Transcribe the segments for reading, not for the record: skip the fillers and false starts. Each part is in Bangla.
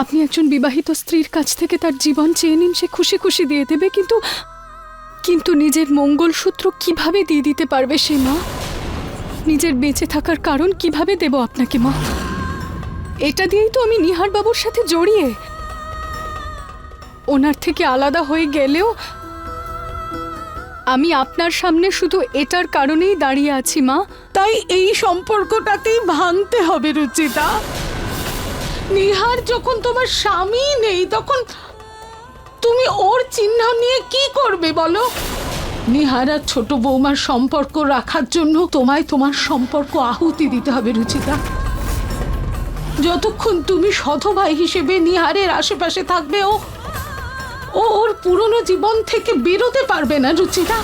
আপনি একজন বিবাহিত স্ত্রীর কাছ থেকে তার জীবন চেয়ে নিন, সে খুশি খুশি দিয়ে দেবে, কিন্তু নিজের মঙ্গলসূত্র কিভাবে দিয়ে দিতে পারবে সে মা? নিজের বেঁচে থাকার কারণ কিভাবে দেব আপনাকে মা? এটা দিয়েই তো আমি নিহার বাবুর সাথে জড়িয়ে। ওনার থেকে আলাদা হয়ে গেলেও আমি আপনার সামনে শুধু এটার কারণেই দাঁড়িয়ে আছি মা। তাই এই সম্পর্কটাতেই ভাঙতে হবে রুচিতা। নিহার যখন তোমার স্বামী নেই তখন তুমি ওর চিহ্ন নিয়ে কি করবে বলো? নিহার আর ছোট বৌমার সম্পর্ক রাখার জন্য তোমায় তোমার সম্পর্ক আহুতি দিতে হবে রুচিতা। যতক্ষণ তুমি সধবাই হিসেবে নিহারের আশেপাশে থাকবে ও ওর পুরনো জীবন থেকে বেরোতে পারবে না রুচিতা।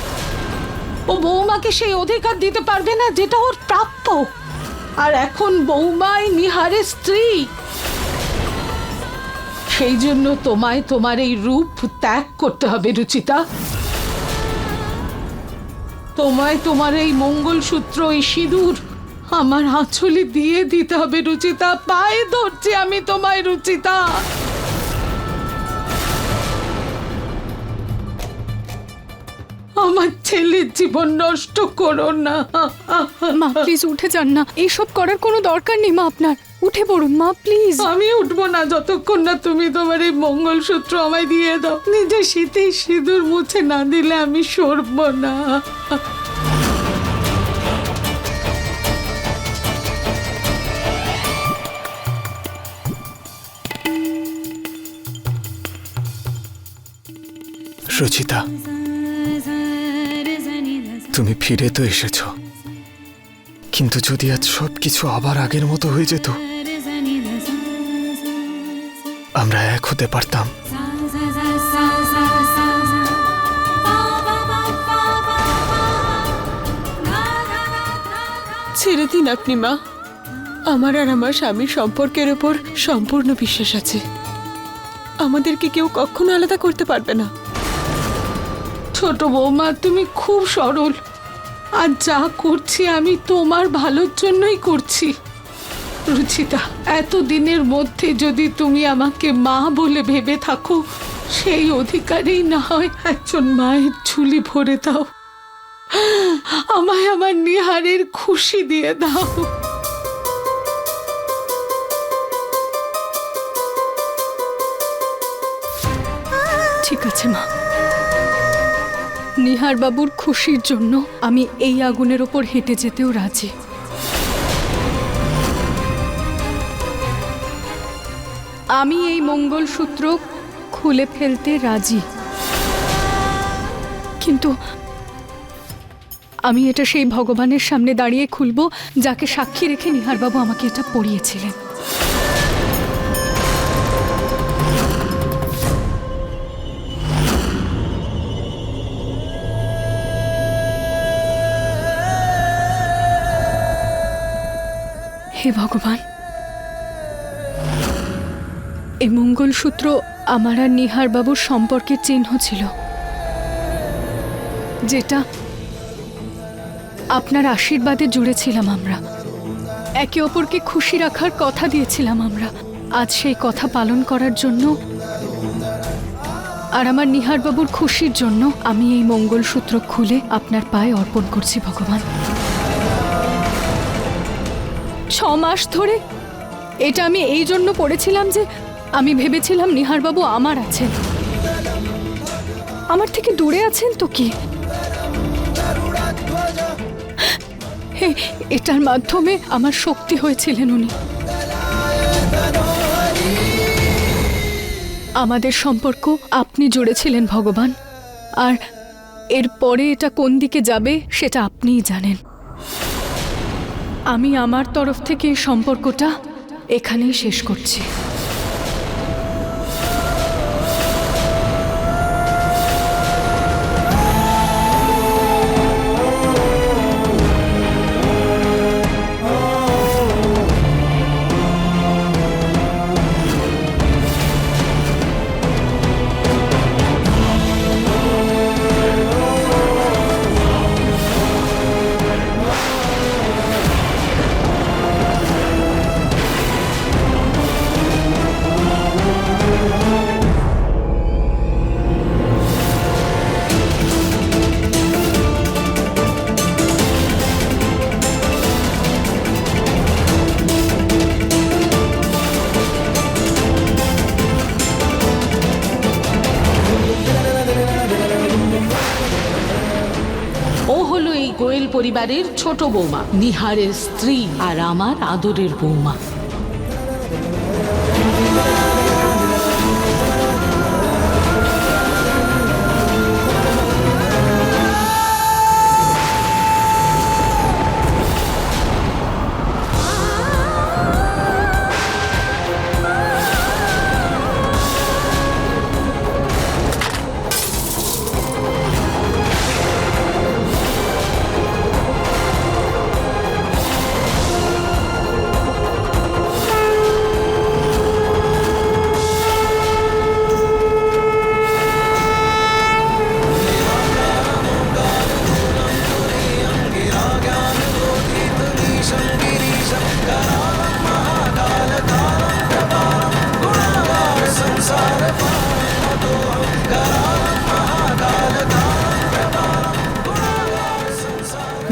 ও বৌমাকে সেই অধিকার দিতে পারবে না যেটা ওর প্রাপ্য। আর এখন বৌমাই নিহারের স্ত্রী। সেই জন্য তোমায় তোমার এই রূপ ত্যাগ করতে হবে রুচিতা। তোমায় তোমার এই মঙ্গলসূত্র, এই সিঁদুর আমার আঁচলে দিয়ে দিতে হবে রুচিতা। পায়ে ধরছি আমি তোমায় রুচিতা। আমার ছেলের জীবন নষ্ট করো না মা প্লিজ উঠে যান না, এইসব করার কোনো দরকার নেই মা আপনার। উঠে পড়ুন মা প্লিজ। আমি উঠবো না যতক্ষণ না তুমি তোমার এই মঙ্গলসূত্র আমায় দিয়ে দাও। নিজের শীতেই সিঁদুর মুছে না দিলে আমি সরব না। রুচিতা, তুমি ফিরে তো এসেছো, কিন্তু যদি আজ সবকিছু আবার আগের মতো হয়ে যেত, আমরা এক হতে পারতাম। ছেড়ে দিন আপনি মা। আমার আর আমার স্বামীর সম্পর্কের উপর সম্পূর্ণ বিশ্বাস আছে। আমাদেরকে কেউ কখনো আলাদা করতে পারবে না। ছোট বৌমা, তুমি খুব সরল। আর যা করছি আমি তোমার ভালোর জন্যই করছি রুচিতা। এতদিনের মধ্যে যদি তুমি আমাকে মা বলে ভেবে থাকো, সেই অধিকারেই না হয় একজন মায়ের ঝুলি ভরে দাও। আমায় আমার নিহারের খুশি দিয়ে দাও। ঠিক আছে মা, নিহার বাবুর খুশির জন্য আমি এই আগুনের ওপর হেঁটে যেতেও রাজি। আমি এই মঙ্গলসূত্র খুলে ফেলতে রাজি, কিন্তু আমি এটা সেই ভগবানের সামনে দাঁড়িয়ে খুলব যাকে সাক্ষী রেখে নিহার বাবু আমাকে এটা পড়িয়েছিলেন। হে ভগবান, এই মঙ্গলসূত্র আমার আর নিহার বাবুর সম্পর্কের চিহ্ন ছিল, যেটা আপনার আশীর্বাদে জুড়েছিলাম আমরা। একে অপরকে খুশি রাখার কথা দিয়েছিলাম আমরা। আজ সেই কথা পালন করার জন্য আর আমার নিহার বাবুর খুশির জন্য আমি এই মঙ্গলসূত্র খুলে আপনার পায়ে অর্পণ করছি ভগবান। 6 মাস ধরে এটা আমি এই জন্য পড়েছিলাম যে আমি ভেবেছিলাম নিহারবাবু আমার আছেন, আমার থেকে দূরে আছেন তো কি। এটার মাধ্যমে আমার শক্তি হয়েছিলেন উনি। আমাদের সম্পর্ক আপনি জুড়েছিলেন ভগবান, আর এরপরে এটা কোন দিকে যাবে সেটা আপনিই জানেন। আমি আমার তরফ থেকে এই সম্পর্কটা এখানেই শেষ করছি। গোয়েল পরিবারের ছোট বৌমা, নিহারের স্ত্রী আর আমার আদরের বৌমা।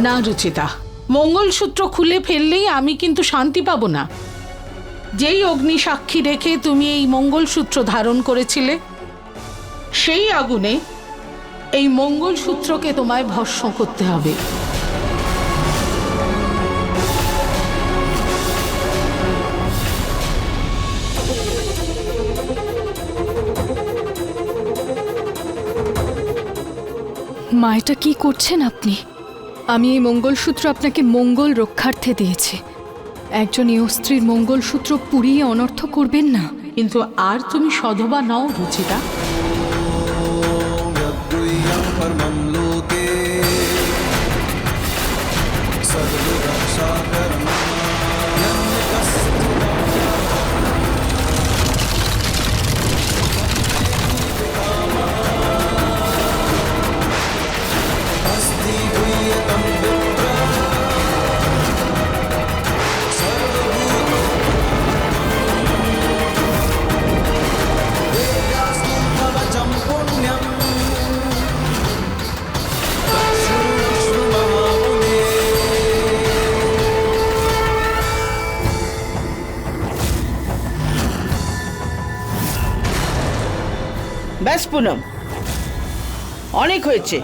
না রুচিতা, মঙ্গলসূত্র খুলে ফেললেই আমি কিন্তু শান্তি পাবো না। যেই অগ্নি সাক্ষী রেখে তুমি এই মঙ্গলসূত্র ধারণ করেছিলে, সেই আগুনে এই মঙ্গলসূত্রকে তোমায় ভস্ম করতে হবে। মা, এটা কি করছেন আপনি? আমি এই মঙ্গলসূত্র আপনাকে মঙ্গল রক্ষার্থে দিয়েছি। একজন এই স্ত্রীর মঙ্গলসূত্র পুড়িয়ে অনর্থ করবেন না। কিন্তু আর তুমি সধবা নও রুচিতা। ব্যাস পুনম, অনেক হয়েছে।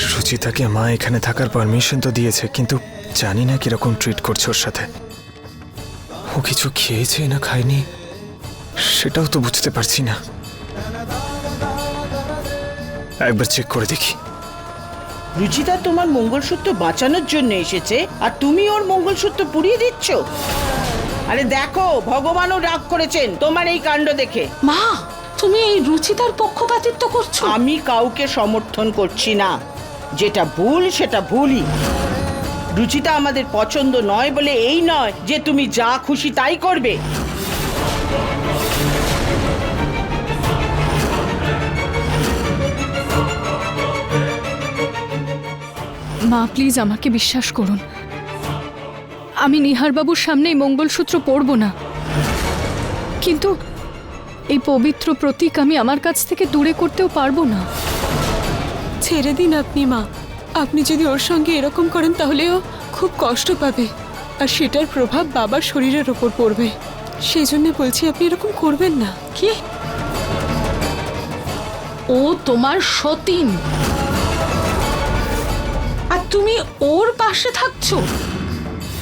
সুচিতাকে মা এখানে থাকার পারমিশন তো দিয়েছে, কিন্তু জানি না কিরকম ট্রিট করছে ওর সাথে। ও কিছু খেয়েছে না খায়নি সেটাও তো বুঝতে পারছি না। একবার চেক করে দেখি। রুচিতা তোমার মঙ্গলসূত্র বাঁচানোর জন্য এসেছে, আর তুমি ওর মঙ্গলসূত্র পুড়িয়ে দিচ্ছ। আরে দেখো, ভগবানও রাগ করেছেন তোমার এই কাণ্ড দেখে। মা, তুমি এই রুচিতার পক্ষপাতিত্ব করছো। আমি কাউকে সমর্থন করছি না। যেটা ভুল সেটা ভুলই। রুচিতা আমাদের পছন্দ নয় বলে এই নয় যে তুমি যা খুশি তাই করবে। মা, প্লিজ আমাকে বিশ্বাস করুন। আমি নিহারবাবুর সামনে এই মঙ্গলসূত্র পরব না, কিন্তু এই পবিত্র প্রতীক আমি আমার কাছ থেকে দূরে করতেও পারবো না। ছেড়ে দিন আপনি মা। আপনি যদি ওর সঙ্গে এরকম করেন তাহলে ও খুব কষ্ট পাবে, আর সেটার প্রভাব বাবার শরীরের ওপর পড়বে। সেই জন্য বলছি আপনি এরকম করবেন না। কি? ও তোমার সতীন, আর তুমি ওর পাশে থাকছো?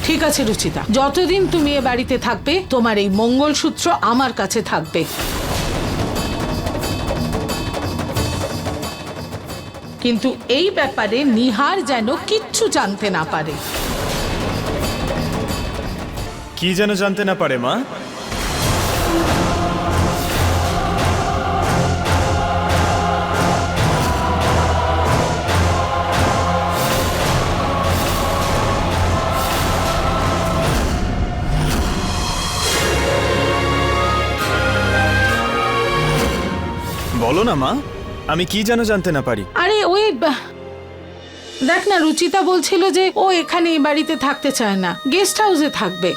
ঠিক আছে রুচিতা, যতদিন তুমি এ বাড়িতে থাকবে তোমার এই মঙ্গলসূত্র আমার কাছে থাকবে। কিন্তু এই ব্যাপারে নিহার যেন কিচ্ছু জানতে না পারে। কি যেন জানতে না পারে মা? বলো না মা, আমি কি যেন জানতে না পারি? আরে দেখ না, রুচিতা বলছিল যে ও এখানে এই বাড়িতে থাকতে চায় না, গেস্ট হাউসে থাকবে।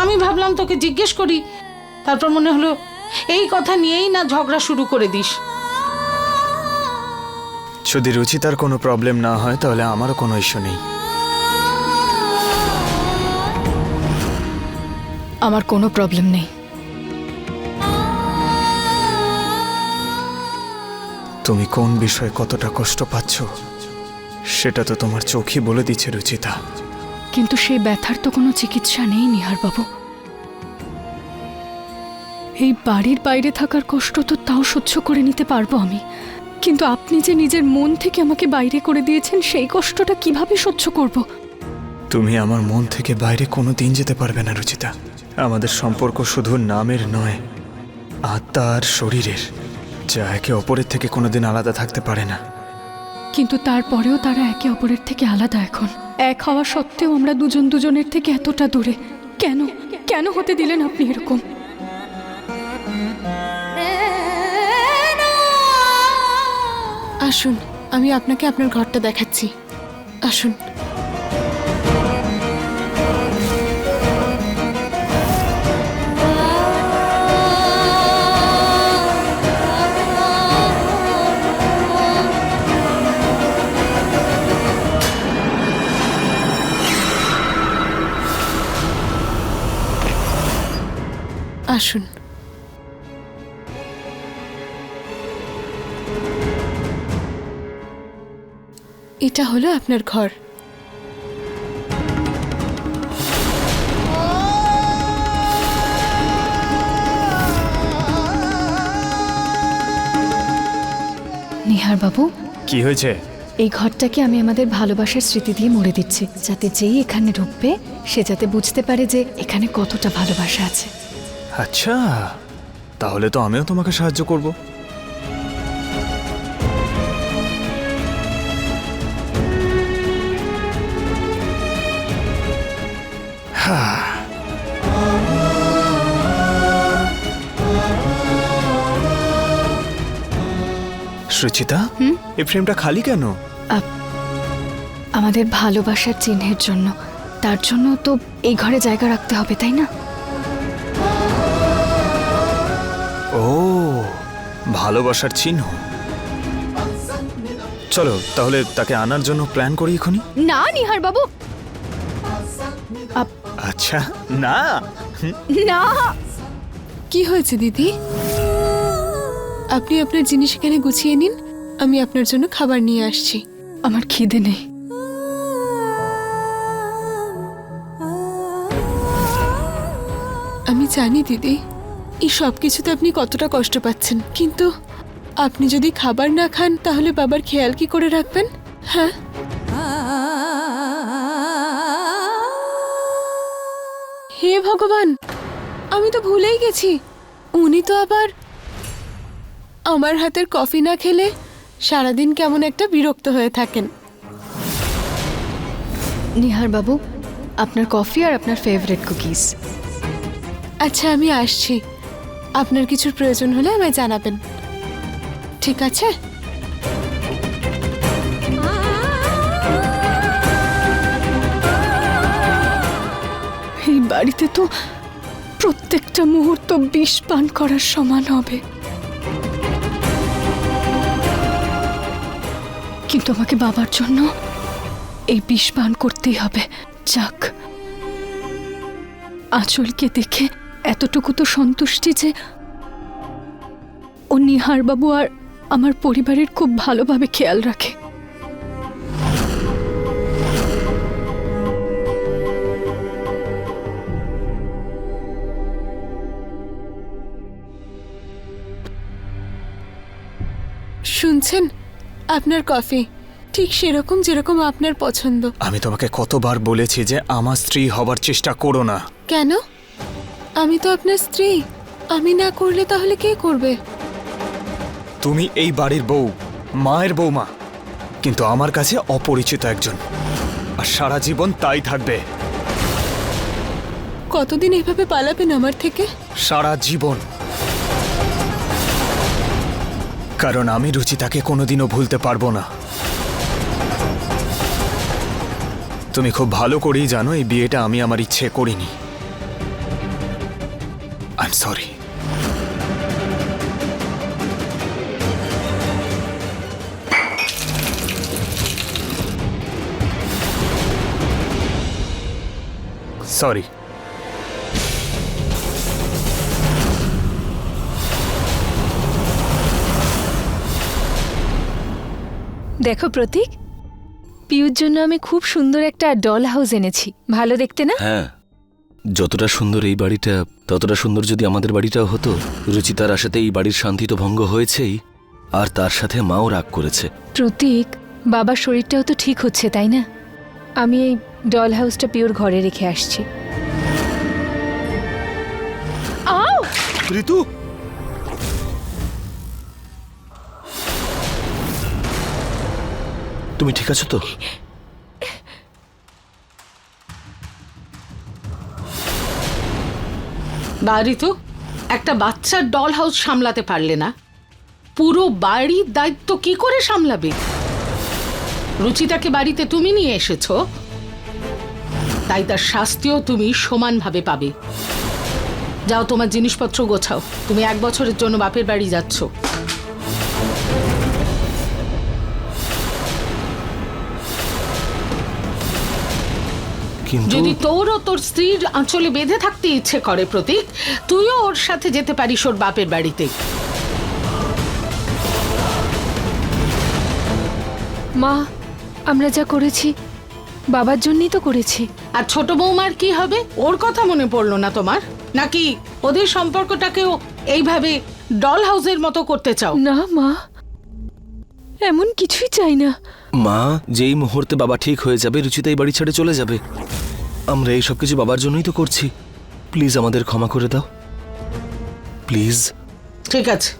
আমি ভাবলাম তোকে জিজ্ঞেস করি, তারপর মনে হলো এই কথা নিয়েই না ঝগড়া শুরু করে দিস। যদি রুচিতার কোনো প্রবলেম না হয় তাহলে আমারও কোনো ইস্যু নেই। আমার কোনো প্রবলেম নেই। তুমি কোন বিষয়ে কতটা কষ্ট পাচ্ছ সেটা তো তোমার চোখই বলে দিচ্ছে রুচিতা। কিন্তু সেই ব্যথার তো কোনো চিকিৎসা নেই নিহার বাবু। এই বাড়ির বাইরে থাকার কষ্ট তো তাও সহ্য করে নিতে পারবো আমি, কিন্তু আপনি যে নিজের মন থেকে আমাকে বাইরে করে দিয়েছেন সেই কষ্টটা কিভাবে সহ্য করব? তুমি আমার মন থেকে বাইরে কোনো দিন যেতে পারবে না রুচিতা। আমাদের সম্পর্ক শুধু নামের নয়, আত্মা আর শরীরের, যা একে অপরের থেকে কোনোদিন আলাদা থাকতে পারে না। কিন্তু তারপরেও তারা একে অপরের থেকে আলাদা। এখন এক হওয়া সত্ত্বেও আমরা দুজন দুজনের থেকে এতটা দূরে কেন? কেন হতে দিলেন আপনি এরকম? আসুন, আমি আপনাকে আপনার ঘরটা দেখাচ্ছি। আসুন। আসুন। এটা হলো আপনার ঘর। নিহার বাবু, কি হয়েছে? এই ঘরটাকে আমি আমাদের ভালোবাসার স্মৃতি দিয়ে মুড়ে দিচ্ছি, যাতে যেই এখানে ঢুকবে সে যাতে বুঝতে পারে যে এখানে কতটা ভালোবাসা আছে। আচ্ছা, তাহলে তো আমিও তোমাকে সাহায্য করব। সুচিতা, এই ফ্রেমটা খালি কেন? আমাদের ভালোবাসার চিহ্নের জন্য, তার জন্য তো এই ঘরে জায়গা রাখতে হবে, তাই না? ও, ভালোবাসার চিহ্ন। চলো তাহলে তাকে আনার জন্য প্ল্যান করি এখনই। না নিহার বাবু, আচ্ছা, না। না। কি হয়েছে দিদি? আপনি আপনার জিনিস এখানে গুছিয়ে নিন, আমি আপনার জন্য খাবার নিয়ে আসছি। আমার খিদে নেই। আমি জানি দিদি, এই সব কিছুতে আপনি কতটা কষ্ট পাচ্ছেন, কিন্তু আপনি যদি খাবার না খান তাহলে বাবার খেয়াল কি করে রাখবেন? হ্যাঁ, হে ভগবান, আমি তো ভুলেই গেছি, উনি তো আবার আমার হাতের কফি না খেলে সারাদিন কেমন একটা বিরক্ত হয়ে থাকেন। নিহার বাবু, আপনার কফি আর আপনার ফেভারিট কুকিজ। আচ্ছা, আমি আসছি, আপনার কিছুর প্রয়োজন হলে আমায় জানাবেন, ঠিক আছে? এই বাড়িতে তো প্রত্যেকটা মুহূর্ত বিষ পান করার সমান হবে, কিন্তু আমাকে বাবার জন্য এই বিষ পান করতেই হবে। যাক, আঁচলকে দেখে এতটুকু তো সন্তুষ্টি যে ও নিহার বাবু আর আমার পরিবারের খুব ভালোভাবে খেয়াল রাখে। শুনছেন, আপনার কফি ঠিক সেরকম যেরকম আপনার পছন্দ। আমি তোমাকে কতবার বলেছি যে আমার স্ত্রী হবার চেষ্টা করো না। কেন? আমি তো আপনার স্ত্রী, আমি না করলে তাহলে কে করবে? তুমি এই বাড়ির বউ, মায়ের বৌমা, কিন্তু আমার কাছে অপরিচিত একজন, আর সারা জীবন তাই থাকবে। কতদিন এভাবে পালাবেন আমার থেকে? সারা জীবন। কারণ আমি রুচিতাকে কোনোদিনও ভুলতে পারবো না। তুমি খুব ভালো করেই জানো এই বিয়েটা আমি আমার ইচ্ছে করিনি। I am sorry. সরি। দেখো প্রতীক, পিউর জন্য আমি খুব সুন্দর একটা ডল হাউস এনেছি। ভালো দেখতে না? হ্যাঁ, যতটা সুন্দর এই বাড়িটা ততটা সুন্দর যদি আমাদের বাড়িটাও হতো। রুচিতার আশাতে এই বাড়ির শান্তি তো ভঙ্গ হয়েছেই, আর তার সাথে মাও রাগ করেছে। প্রতীক, বাবার শরীরটাও তো ঠিক হচ্ছে, তাই না? আমি এই ডল হাউসটা পিওর ঘরে রেখে আসছি। ঋতু, তুমি ঠিক আছো তো? বাড়ি তো একটা বাচ্চার ডল হাউস সামলাতে পারলে না, পুরো বাড়ির দায়িত্ব কি করে সামলাবে? রুচিতাকে বাড়িতে তুমি নিয়ে এসেছো, তাই তার শাস্তিও তুমি সমানভাবে পাবে। যাও, তোমার জিনিসপত্র গোছাও, তুমি 1 বছরের জন্য বাপের বাড়ি যাচ্ছ। কিন্তু যদি তোরও তোর স্ত্রীর আঁচলে বেঁধে থাকতে ইচ্ছে করে প্রতীক, তুইও ওর সাথে যেতে পারিস ওর বাপের বাড়িতে। মা, আমরা যা করেছি বাবার জন্যই তো করেছি। আর ছোট বৌমার কি হবে? ওর কথা মনে পড়লো না তোমার? নাকি ওদের সম্পর্কটাকেও এইভাবে ডল হাউসের মতো করতে চাও? না মা, এমন কিছুই চাই না। মা, যেই মুহূর্তে বাবা ঠিক হয়ে যাবে রুচিতা এই বাড়ি ছেড়ে চলে যাবে। আমরা এই সব কিছু বাবার জন্যই তো করছি। প্লিজ আমাদের ক্ষমা করে দাও, প্লিজ। ঠিক আছে,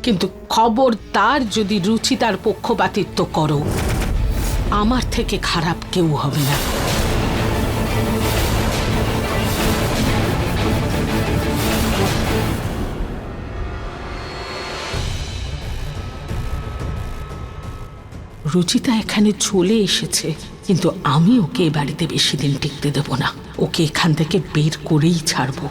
কিন্তু খবরদার যদি রুচিতার পক্ষপাতিত্ব করো, আমার থেকে খারাপ কেউ হবে না। রুচিতা এখানে চলে এসেছে, কিন্তু আমি ওকে এ বাড়িতে বেশি দিন টিকতে দেব না। ওকে এখান থেকে বের করেই ছাড়বো।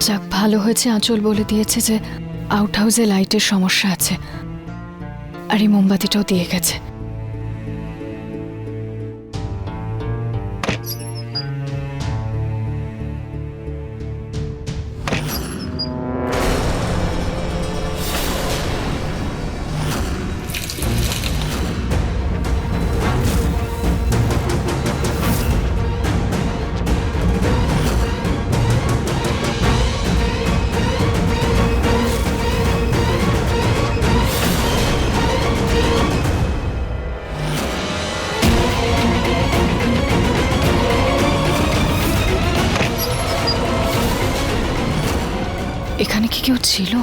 যাক, ভালো হয়েছে আঁচল বলে দিয়েছে যে আউট হাউসে লাইটের সমস্যা আছে, আর এই মোমবাতিটাও দিয়ে গেছে। এখানে কি কেউ ছিল?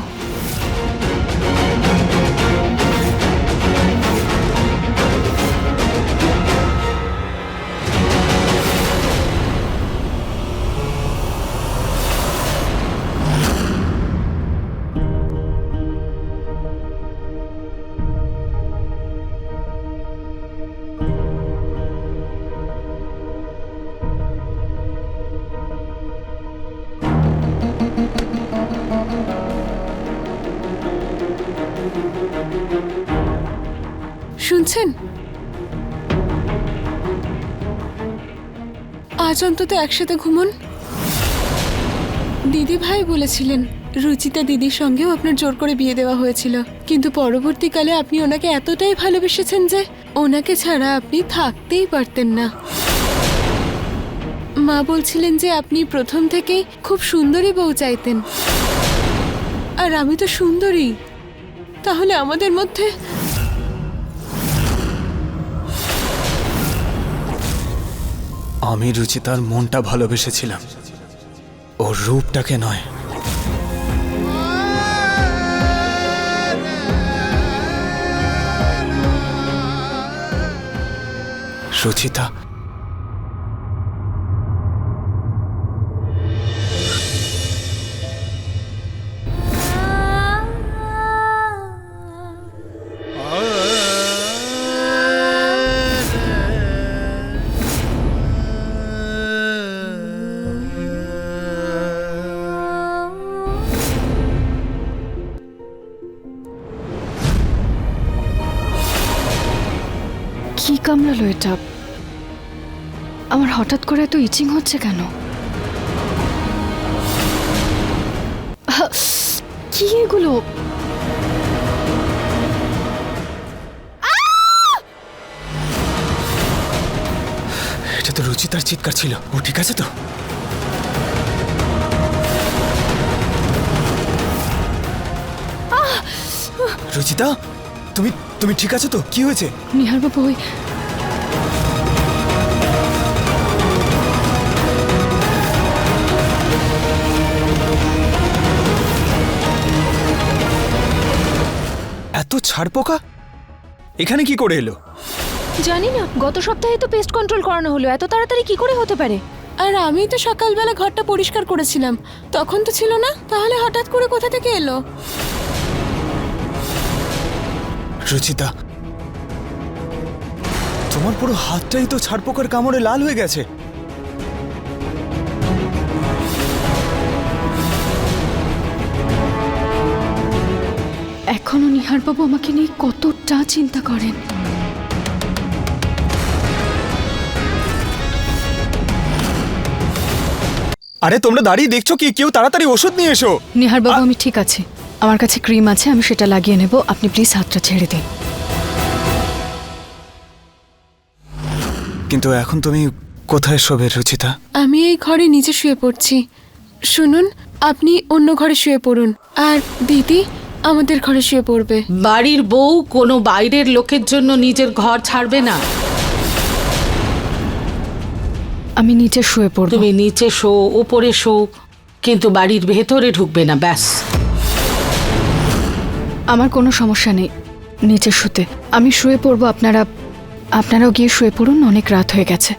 শুনছেন? আজ অন্তত একসাথে ঘুমন। দিদি ভাই বলেছিলেন রুচিতা দিদির সঙ্গেও আপনার জোর করে বিয়ে দেওয়া হয়েছিল, কিন্তু পরবর্তীকালে আপনি ওনাকে এতটাই ভালোবেসেছেন যে ওনাকে ছাড়া আপনি থাকতেই পারতেন না। মা বলছিলেন যে আপনি প্রথম থেকেই খুব সুন্দরী বউ চাইতেন, আর আমি তো সুন্দরী। তাহলে আমাদের মধ্যে আমি রুচিতার মনটা ভালোবেসেছিলাম, ওর রূপটাকে নয়। রুচিতা, কামড়ালো এটা? আমার হঠাৎ করে এত ইচিং হচ্ছে কেন? কি এগুলো? এটা তো রুচিতার চিৎকার ছিল। ও ঠিক আছে তো? রুচিতা, তুমি তুমি ঠিক আছো তো? কি হয়েছে? নিহার বাবু, ওই এত ছাড়পোকা এখানে কি করে এলো? জানি না, গত সপ্তাহে তো পেস্ট কন্ট্রোল করানো হলো, এত তাড়াতাড়ি কি করে হতে পারে? আর আমি তো সকালবেলা ঘরটা পরিষ্কার করেছিলাম, তখন তো ছিল না, তাহলে হঠাৎ করে কোথা থেকে এলো? রুচিতা, তোমার পুরো হাতটাই তো ছাড়পোকার কামড়ে লাল হয়ে গেছে। এখনো নিহার বাবু আমাকে নিয়ে কতটা চিন্তা করেন। আরে তোমরা দাঁড়িয়ে দেখছো কি? কেউ তাড়াতাড়ি ওষুধ নিয়ে এসো। নিহার বাবু, আমি ঠিক আছে, আমার কাছে ক্রিম আছে, আমি সেটা লাগিয়ে নেব। আপনি প্লিজ হাতটা ছেড়ে দিন। কিন্তু এখন তুমি কোথায় শোবে রুচিতা? আমি এই ঘরে নিচে শুয়ে পড়ছি। শুনুন, আপনি অন্য ঘরে শুয়ে পড়ুন, আর দিদি আমাদের ঘরে শুয়ে পড়বে। বাড়ির বউ কোনো বাইরের লোকের জন্য নিজের ঘর ছাড়বে না। আমি নিচে শুয়ে পড়ব। তুমি নিচে শো, উপরে শো, কিন্তু বাড়ির ভেতরে ঢুকবে না, ব্যাস। আমার কোনো সমস্যা নেই নিচে শুতে, আমি শুয়ে পড়ব। আপনারাও গিয়ে শুয়ে পড়ুন, অনেক রাত হয়ে গেছে।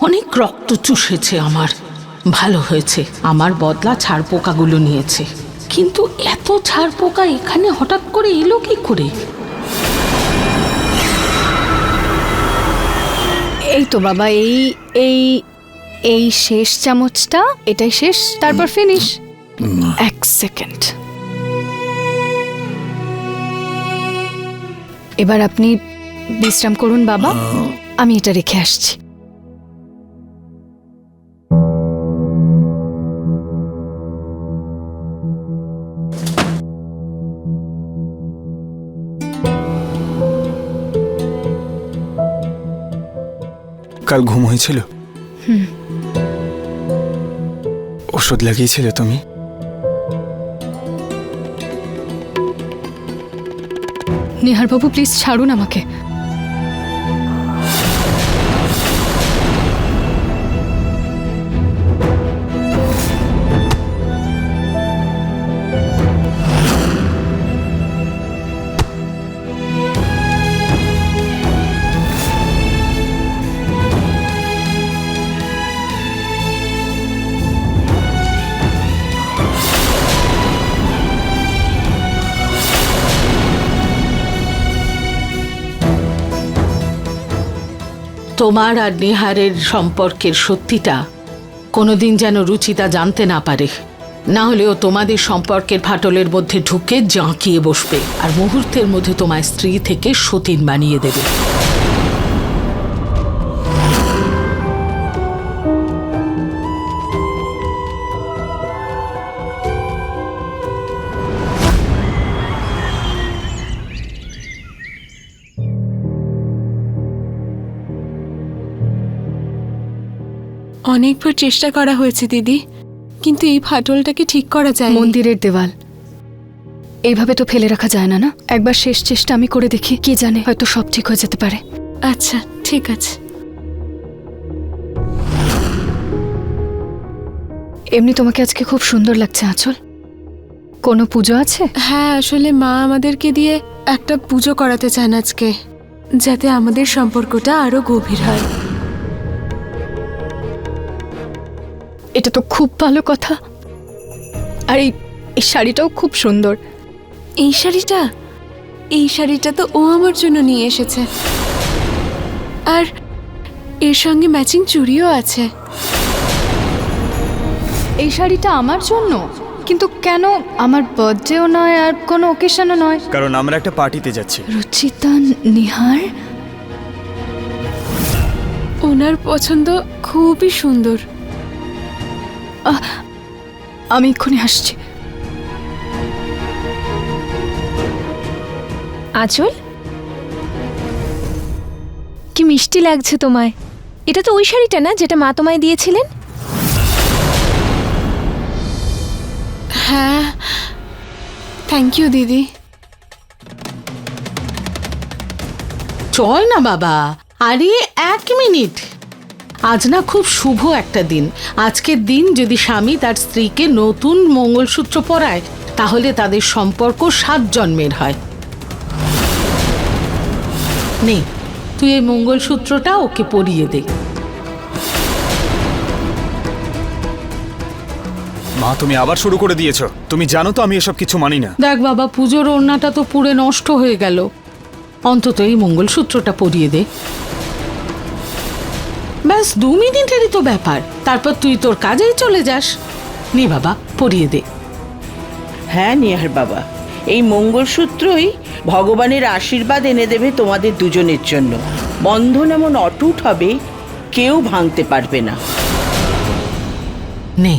অনেক রক্ত চুষেছে আমার, ভালো হয়েছে আমার বদলা ছাড়পোকাগুলো নিয়েছে, কিন্তু এত ছাড়পোকা এখানে হঠাৎ করে এলো কি করে? এই তো বাবা, এই এই এই শেষ চামচটা, এটাই শেষ, তারপর ফিনিশ। এক সেকেন্ড, এবার আপনি বিশ্রাম করুন বাবা, আমি এটা রেখে আসছি। কাল ঘুম হয়েছিল? ওষুধ লাগিয়েছিলে তুমি? নিহার বাবু, প্লিজ ছাড়ুন আমাকে। তোমার আর নেহারের সম্পর্কের সত্যিটা কোনোদিন যেন রুচিতা জানতে না পারে, না হলেও তোমাদের সম্পর্কের ফাটলের মধ্যে ঢুকে জাঁকিয়ে বসবে আর মুহূর্তের মধ্যে তোমার স্ত্রী থেকে সতীন বানিয়ে দেবে। অনেকবার চেষ্টা করা হয়েছে দিদি, কিন্তু এই ফাটলটাকে ঠিক করা যায়। মন্দিরের দেওয়াল এইভাবে তো ফেলে রাখা যায় না, না? একবার শেষ চেষ্টা আমি করে দেখি, কি জানে হয়তো সব ঠিক হয়ে যেতে পারে। আচ্ছা, ঠিক আছে। এমনি তোমাকে আজকে খুব সুন্দর লাগছে আঁচল। কোনো পুজো আছে? হ্যাঁ, আসলে মা আমাদেরকে দিয়ে একটা পুজো করাতে চান আজকে, যাতে আমাদের সম্পর্কটা আরো গভীর হয়। এটা তো খুব ভালো কথা। আর এই শাড়িটাও খুব সুন্দর। এই শাড়িটা তো ও আমার জন্য নিয়ে এসেছে, আর এর সঙ্গে ম্যাচিং চুড়িও আছে। এই শাড়িটা আমার জন্য? কিন্তু কেন? আমার বার্থডেও নয় আর কোনো ওকেশনও নয়। কারণ আমরা একটা পার্টিতে যাচ্ছি। রুচিতা, নিহার, ওনার পছন্দ খুবই সুন্দর। আমি এক্ষুনি আসছি। আঁচল, কি মিষ্টি লাগছে তোমায়। এটা তো ওই শাড়িটা না যেটা মা তোমায় দিয়েছিলেন? হ্যাঁ, থ্যাংক ইউ দিদি। চল না বাবা, আরে 1 মিনিট। আজ না খুব শুভ একটা দিন। আজকের দিন যদি স্বামী তার স্ত্রীকে নতুন মঙ্গলসূত্র পরায় তাহলে তাদের সম্পর্ক 7 জন্মের হয়। নে, তুই এই মঙ্গলসূত্রটা ওকে পরিয়ে দে। মা, তুমি আবার শুরু করে দিয়েছো। তুমি জানো তো আমি এসব কিছু মানি না। দেখ বাবা, পুজোর ওড়নাটা তো পুড়ে নষ্ট হয়ে গেল, অন্তত এই মঙ্গলসূত্রটা পরিয়ে দে। ব্যাস 2 মিনিটেরই তো ব্যাপার, তারপর তুই তোর কাজেই চলে যাস। নে বাবা, পরিয়ে দে। হ্যাঁ নিহার বাবা, এই মঙ্গলসূত্রই ভগবানের আশীর্বাদ এনে দেবে তোমাদের দুজনের জন্য। বন্ধন এমন অটুট হবে, কেউ ভাঙতে পারবে না। নে।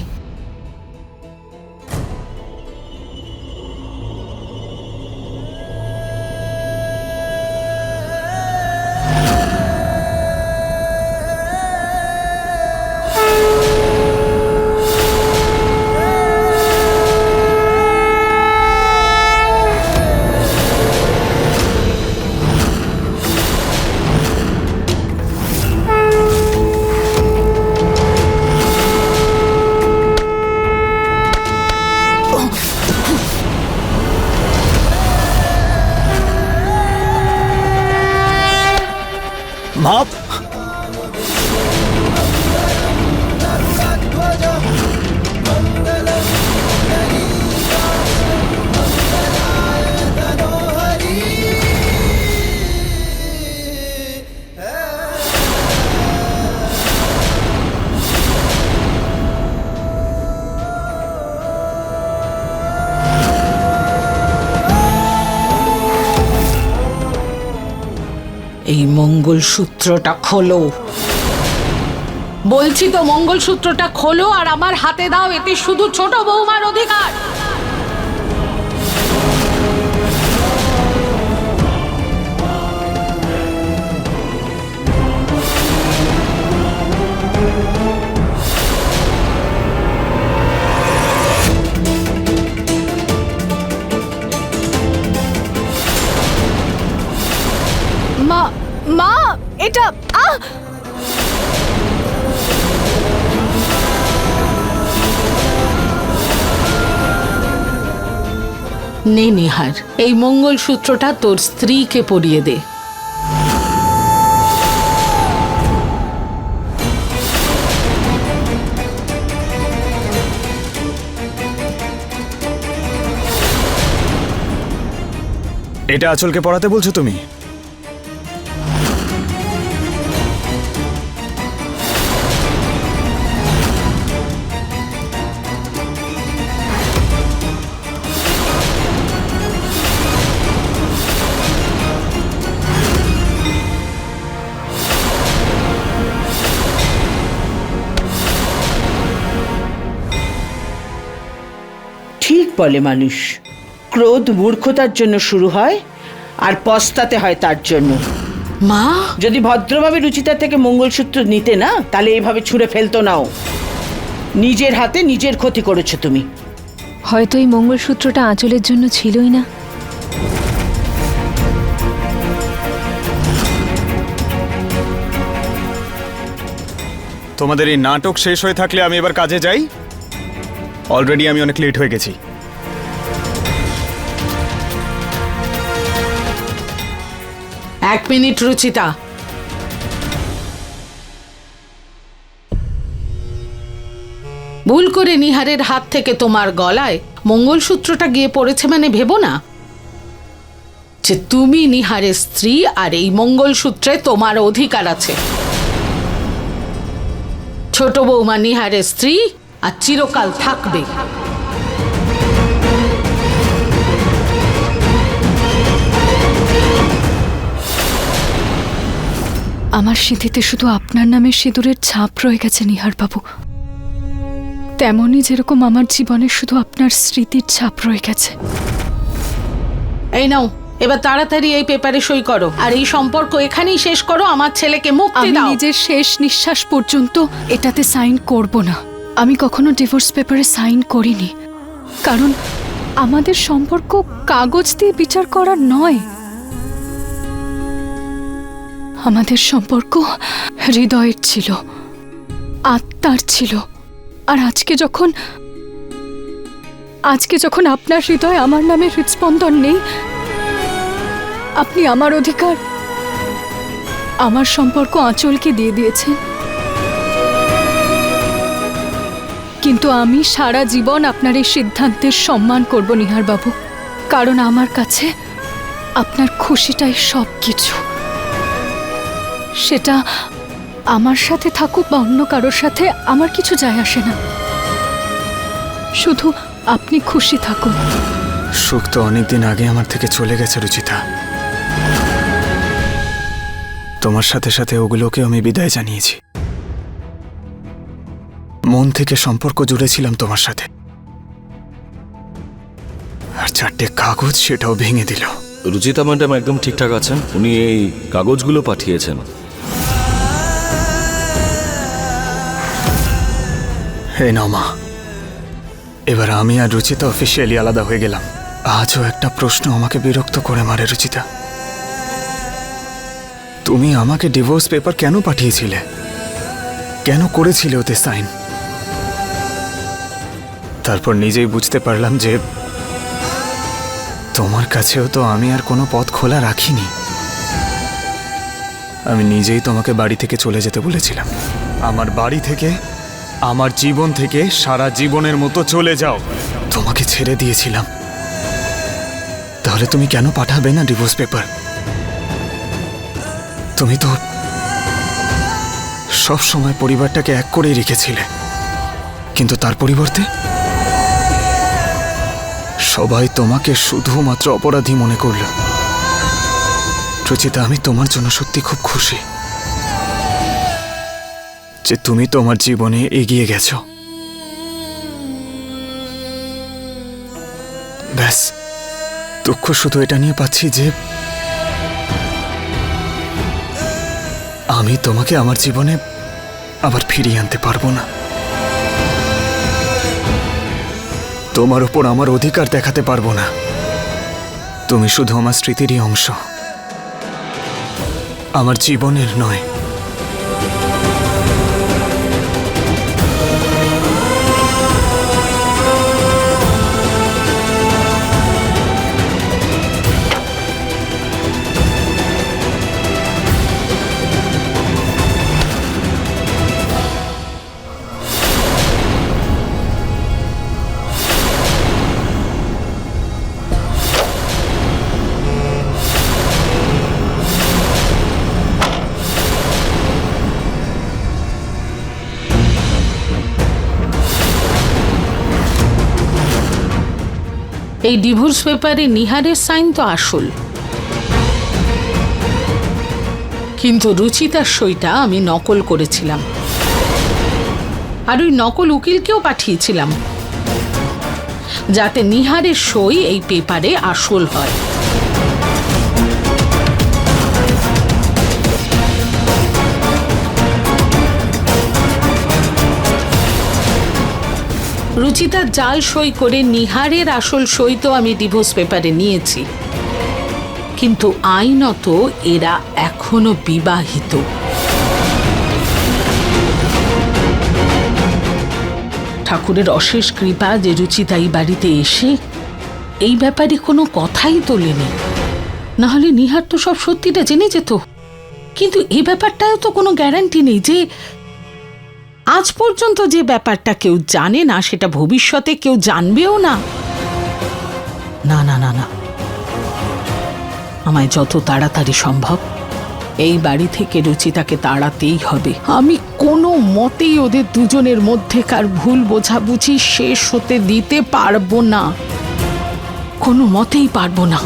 মা, এই মঙ্গলসূত্রটা খোলো। বলছি তো, মঙ্গলসূত্রটা খোলো আর আমার হাতে দাও। এতে শুধু ছোট বৌমার অধিকার। মা, মা, এটা নে নিহার, এই মঙ্গলসূত্রটা তোর স্ত্রীকে পরিয়ে দে। এটা আঁচলকে পড়াতে বলছো তুমি? ঠিক বলে মানুষ, ক্রোধ মূর্খতার জন্য শুরু হয় আর পস্তাতে হয় তার জন্য। মা, যদি ভদ্রভাবে রুচিতার থেকে মঙ্গলসূত্র নিতে না, তাহলে এইভাবে ছুঁড়ে ফেলতো নাও। নিজের হাতে নিজের ক্ষতি করেছো তুমি। হয়তো এই মঙ্গলসূত্রটা আঁচলের জন্য ছিলই না। তোমাদের এই নাটক শেষ হয়ে থাকলে আমি এবার কাজে যাই। অলরেডি আমি অনেক লেট হয়ে গেছি। এক মিনিট রুচিতা। ভুল করে নিহারের হাত থেকে তোমার গলায় মঙ্গলসূত্রটা গিয়ে পড়েছে মানে ভেবো না যে তুমি নিহারের স্ত্রী আর এই মঙ্গলসূত্রে তোমার অধিকার আছে। ছোট বৌমা নিহারের স্ত্রী আর চিরকাল থাকবে। আমার সিঁথিতে শুধু আপনার নামের সিঁদুরের ছাপ রয়ে গেছে নিহারবাবু, তেমনই যেরকম আমার জীবনে শুধু আপনার স্মৃতির ছাপ রয়ে গেছে। এই নাও, এবার তাড়াতাড়ি এই পেপারে সই করো আর এই সম্পর্ক এখানেই শেষ করো। আমার ছেলেকে মুক্তি আমি দাও। নিজের শেষ নিঃশ্বাস পর্যন্ত এটাতে সাইন করব না। আমি কখনো ডিভোর্স পেপারে সাইন করিনি, কারণ আমাদের সম্পর্ক কাগজ দিয়ে বিচার করার নয়। আমাদের সম্পর্ক হৃদয়ের ছিল, আত্মার ছিল। আর আজকে যখন আপনার হৃদয়ে আমার নামে হৃদস্পন্দন নেই, আপনি আমার অধিকার, আমার সম্পর্ক আঁচলকে দিয়ে দিয়েছেন। কিন্তু আমি সারা জীবন আপনার এই সিদ্ধান্তের সম্মান করব নিহারবাবু, কারণ আমার কাছে আপনার খুশিটাই সব কিছু। সেটা আমার সাথে থাকুক বা অন্য কারোর সাথে আমার কিছু যায় আসে না, শুধু আপনি খুশি থাকুন। সুখ তো অনেকদিন আগে আমার থেকে চলে গেছে রুচিতা। তোমার সাথে সাথে ওগুলোকেও আমি বিদায় জানিয়েছি। মন থেকে সম্পর্ক জুড়েছিলাম তোমার সাথে, আর 4টে কাগজ সেটাও ভেঙে দিল। রুচিতা ম্যাডাম একদম ঠিকঠাক আছেন, উনি এই কাগজগুলো পাঠিয়েছেন। হে নাও মা, এবার আমি আর রুচিতা অফিসিয়ালি আলাদা হয়ে গেলাম। আজও একটা প্রশ্ন আমাকে বিরক্ত করে মারে রুচিতা, তুমি আমাকে ডিভোর্স পেপার কেন পাঠিয়েছিলে? কেন করেছিলে ওতে সাইন? তারপর নিজেই বুঝতে পারলাম যে তোমার কাছেও তো আমি আর কোনো পথ খোলা রাখিনি। আমি নিজেই তোমাকে বাড়ি থেকে চলে যেতে বলেছিলাম। আমার বাড়ি থেকে, আমার জীবন থেকে সারা জীবনের মতো চলে যাও, তোমাকে ছেড়ে দিয়েছিলাম। তাহলে তুমি কেন পাঠাবে না ডিভোর্স পেপার? তুমি তো সব সময় পরিবারটাকে এক করেই রেখেছিলে, কিন্তু তার পরিবর্তে সবাই তোমাকে শুধুমাত্র অপরাধী মনে করল। রুচিতা, আমি তোমার জন্য সত্যি খুব খুশি যে তুমি তোমার জীবনে এগিয়ে গেছো। ব্যাস, দুঃখ শুধু এটা নিয়ে পাচ্ছি যে আমি তোমাকে আমার জীবনে আবার ফিরিয়ে আনতে পারবো না। তোমার উপর আমার অধিকার দেখাতে পারবো না। তুমি শুধু আমার স্মৃতিরই অংশ, আমার জীবনের নয়। এই ডিভোর্স পেপারে নিহারের সাইন তো আসল, কিন্তু রুচিতার সইটা আমি নকল করেছিলাম, আর ওই নকল উকিলকেও পাঠিয়েছিলাম যাতে নিহারের সই এই পেপারে আসল হয়। রুচিতা জাল সই করে নিহারের আসল সই তো আমি ডিভোর্স পেপারে নিয়েছি, কিন্তু আইনত এরা এখনো বিবাহিত। ঠাকুরের অশেষ কৃপা যে রুচিতা এই বাড়িতে এসে এই ব্যাপারে কোনো কথাই তোলেনি, নাহলে নিহার তো সব সত্যিটা জেনে যেত। কিন্তু এই ব্যাপারটাও তো কোনো গ্যারান্টি নেই যে আজ পর্যন্ত যে ব্যাপারটা কেউ জানে না সেটা ভবিষ্যতে কেউ জানবেও না। না না না না, আমায় যত তাড়াতাড়ি সম্ভব এই বাড়ি থেকে রুচিতাকে তাড়াতেই হবে। আমি কোনো মতেই ওদের দুজনের মধ্যেকার ভুল বোঝাবুঝি শেষ হতে দিতে পারবো না, কোনো মতেই পারবো না।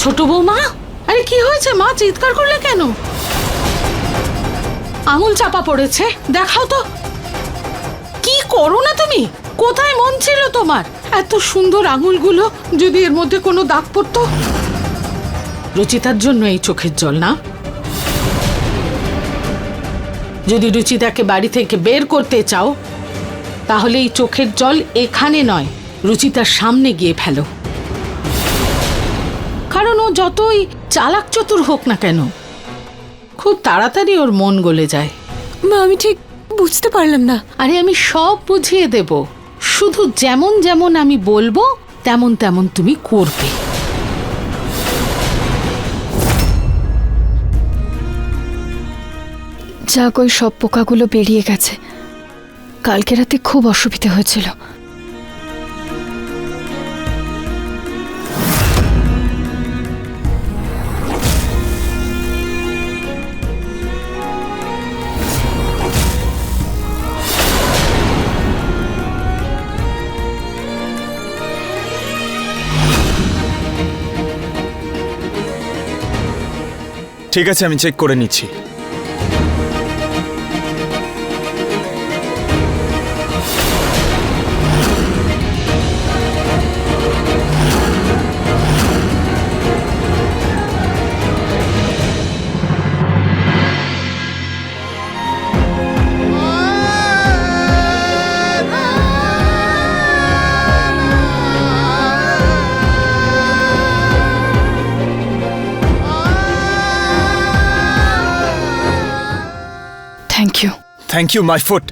ছোট বৌমা, আরে কি হয়েছে মা, চিৎকার করলে কেন? আঙুল চাপা পড়েছে, দেখাও তো। কি করো না তুমি, কোথায় মন ছিল তোমার? এত সুন্দর আঙুলগুলো, যদি এর মধ্যে কোনো দাগ পড়তো। রুচিতার জন্য এই চোখের জল না? যদি রুচিতাকে বাড়ি থেকে বের করতে চাও তাহলে এই চোখের জল এখানে নয়, রুচিতার সামনে গিয়ে ফেলো। কারণ ও যতই চালাক চতুর হোক না কেন, খুব তাড়াতাড়ি ওর মন গলে যায়। মা আমি ঠিক বুঝতে পারলাম না। আরে আমি সব বুঝিয়ে দেব, শুধু যেমন যেমন আমি বলবো তেমন তেমন তুমি করবে। যাক, ওই সব পোকাগুলো বেরিয়ে গেছে। কালকে রাতে খুব অসুবিধা হয়েছিল। ঠিক আছে, আমি চেক করে নিচ্ছি। Thank you. Thank you my foot.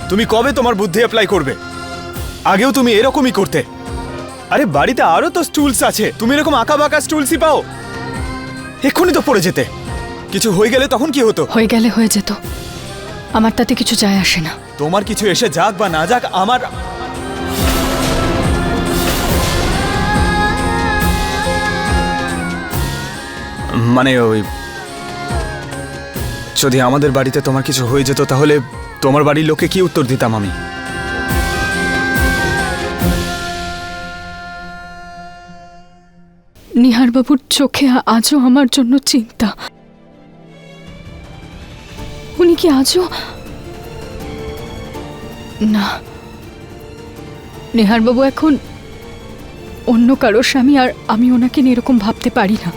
তুমি কবে তোমার বুদ্ধি অ্যাপ্লাই করবে? আগেও তুমি এরকমই করতে। আরে বাড়িতে আরো তো স্টুলস আছে, তুমি এরকম আঁকা বাঁকা স্টুলসই পাও? এক্ষুনি তো পড়ে যেতে। কিছু হয়ে গেলে তখন কি হতো? হয়ে গেলে হয়ে যেত, আমার তাতে কিছু যায় আসে না। তোমার কিছু এসে যাক বা না যাক, আমার মানে ওই, যদি আমাদের বাড়িতে তোমার কিছু হয়ে যেত তাহলে তোমার বাড়ির লোককে কি উত্তর দিতাম আমি? নিহারবাবুর চোখে আজও আমার জন্য চিন্তা। উনি কি আজও না, নিহারবাবু এখন অন্য কারো স্বামী, আর আমি ওনাকে নিয়ে এরকম ভাবতে পারি না।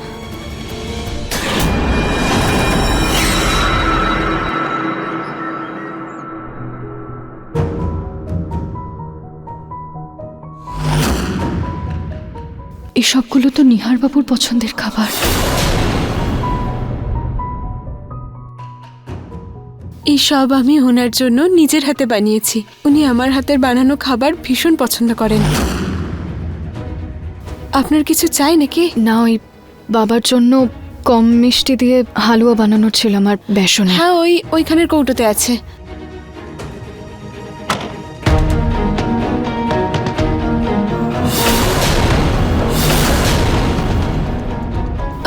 এসবগুলো তো নিহারবাবুর পছন্দের খাবার। এই সব আমি ওনার জন্য নিজের হাতে বানিয়েছি। উনি আমার হাতের বানানো খাবার ভীষণ পছন্দ করেন। আপনার কিছু চাই নাকি? না, ওই বাবার জন্য কম মিষ্টি দিয়ে হালুয়া বানানো ছিল আমার বেসনে। হ্যাঁ, ওইখানের কৌটোতে আছে।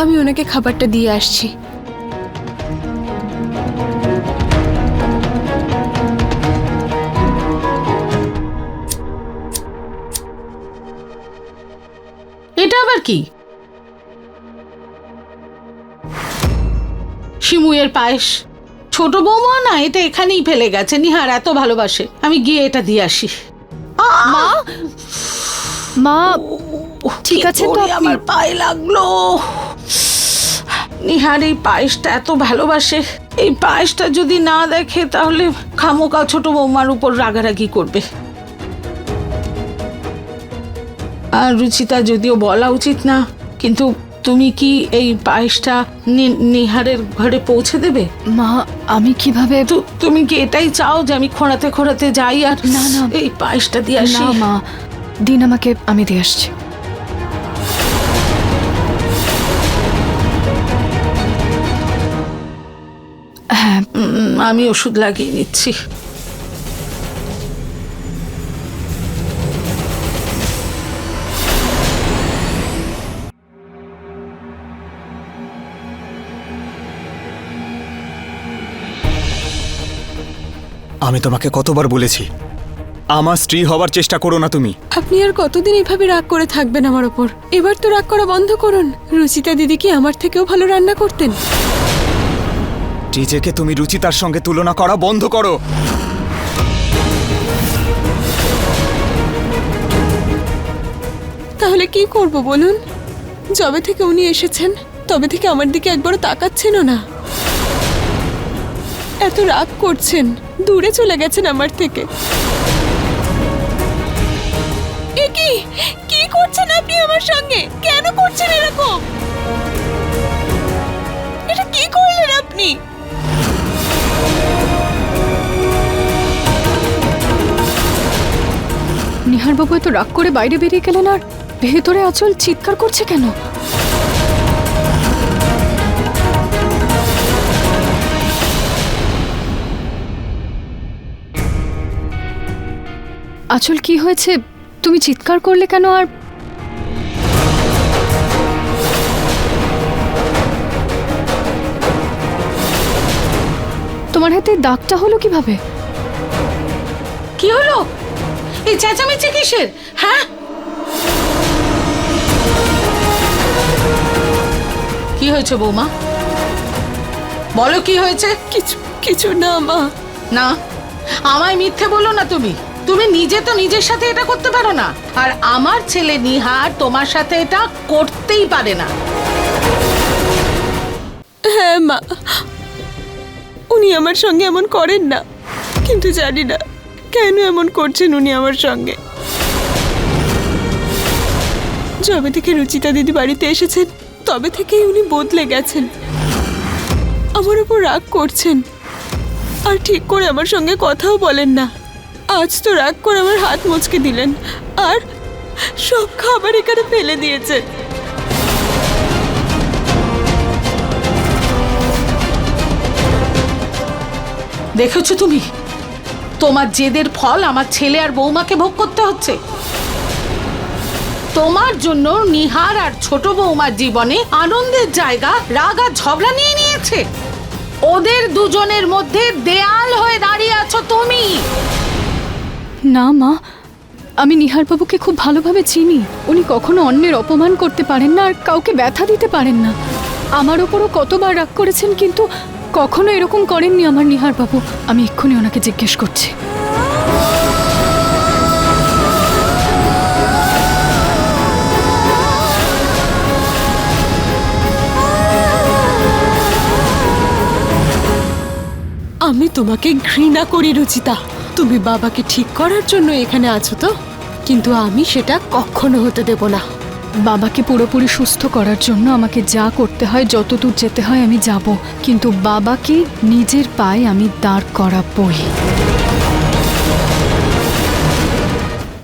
আমি ওনাকে খাবারটা দিয়ে আসছি। এটা আবার কি? শিমুয়ের পায়েস। ছোট বৌমা না এটা এখানেই ফেলে গেছে, নিহার এত ভালোবাসে। আমি গিয়ে এটা দিয়ে আসি। মা, মা ঠিক আছে তো? আমার পায়ে লাগলো। নিহার এই পায়েসটা এত ভালোবাসে, এই পায়েসটা যদি না দেখে তাহলে খামোকা ছোট বৌমার উপর রাগারাগি করবে। আর রুচিতা যদিও বলা উচিত না, কিন্তু তুমি কি এই পায়েসটা নিহারের ঘরে পৌঁছে দেবে? মা, আমি কিভাবে? তুমি কি এটাই চাও যে আমি খোঁড়াতে খোঁড়াতে যাই আর না, না, এই পায়েসটা দিয়ে আসি? না মা, দিন আমাকে, আমি দিয়ে আসছি। আমি ওষুধ লাগিয়ে নিচ্ছি। আমি তোমাকে কতবার বলেছি আমার স্ত্রী হবার চেষ্টা করো না তুমি। আপনি আর কতদিন এইভাবে রাগ করে থাকবেন আমার ওপর? এবার তো রাগ করা বন্ধ করুন। রুচিতা দিদি কি আমার থেকেও ভালো রান্না করতেন? নিজেকে তুমি রুচিতার সঙ্গে তুলনা করা বন্ধ করো। তাহলে কি করব বলুন? যবে থেকে উনি এসেছেন তবে থেকে আমার দিকে একবারও তাকাচ্ছেনও না। এত রাগ করছেন, দূরে চলে গেছেন আমার থেকে। এ কি কি করছেন আপনি আমার সঙ্গে? কেন করছেন এরকম? এটা কি করলেন আপনি? নিহারবাবু এত রাগ করে বাইরে বেরিয়ে গেলেন, আর ভেতরে আঁচল চিৎকার করছে কেন? আঁচল কি হয়েছে? তুমি চিৎকার করলে কেন? আর তোমার হাতে দাগটা হলো কিভাবে? কি হলো? এই চেঁচামেচি কিসের? হ্যাঁ, কি হয়েছে বৌমা? বলো কি হয়েছে? কিছু কিছু না মা। না, আমায় মিথ্যে বলো না। তুমি তুমি নিজে তো নিজের সাথে এটা করতে পারো না, আর আমার ছেলে নিহার তোমার সাথে এটা করতেই পারে না। হ্যাঁ মা, উনি আমার সঙ্গে এমন করেন না, কিন্তু জানি না কেন এমন করছেন উনি আমার সঙ্গে। যবে থেকে রুচিতা দিদি বাড়িতে এসেছেন তবে থেকেই উনি বদলে গেছেন। আমার উপর রাগ করছেন, আর ঠিক করে আমার সঙ্গে কথাও বলেন না। আজ তো রাগ করে আমার হাত মুচকে দিলেন, আর সব খাবার এখানে ফেলে দিয়েছেন। দেখেছো তুমি, তোমার জেদের ফল আমার ছেলে আর বৌমাকে ভোগ করতে হচ্ছে। তোমার জন্য নিহার আর ছোট বৌমার জীবনে আনন্দের জায়গা রাগ আর ঝগড়া নিয়ে নিয়েছে। ওদের দুজনের মধ্যে দেয়াল হয়ে দাঁড়িয়ে আছো তুমি। না মা, আমি নিহারবাবুকে খুব ভালোভাবে চিনি। উনি কখনো অন্যের অপমান করতে পারেন না, আর কাউকে ব্যথা দিতে পারেন না। আমার ওপরও কতবার রাগ করেছেন, কিন্তু কখনো এরকম করেননি আমার নিহারবাবু। আমি এক্ষুনি ওনাকে জিজ্ঞেস করছি। আমি তোমাকে ঘৃণা করি রুচিতা। তুমি বাবাকে ঠিক করার জন্য এখানে আছো তো, কিন্তু আমি সেটা কখনো হতে দেব না। বাবাকে পুরোপুরি সুস্থ করার জন্য আমাকে যা করতে হয়, যত দূর যেতে হয় আমি যাব, কিন্তু বাবাকে নিজের পায়ে আমি দাঁড় করাবই।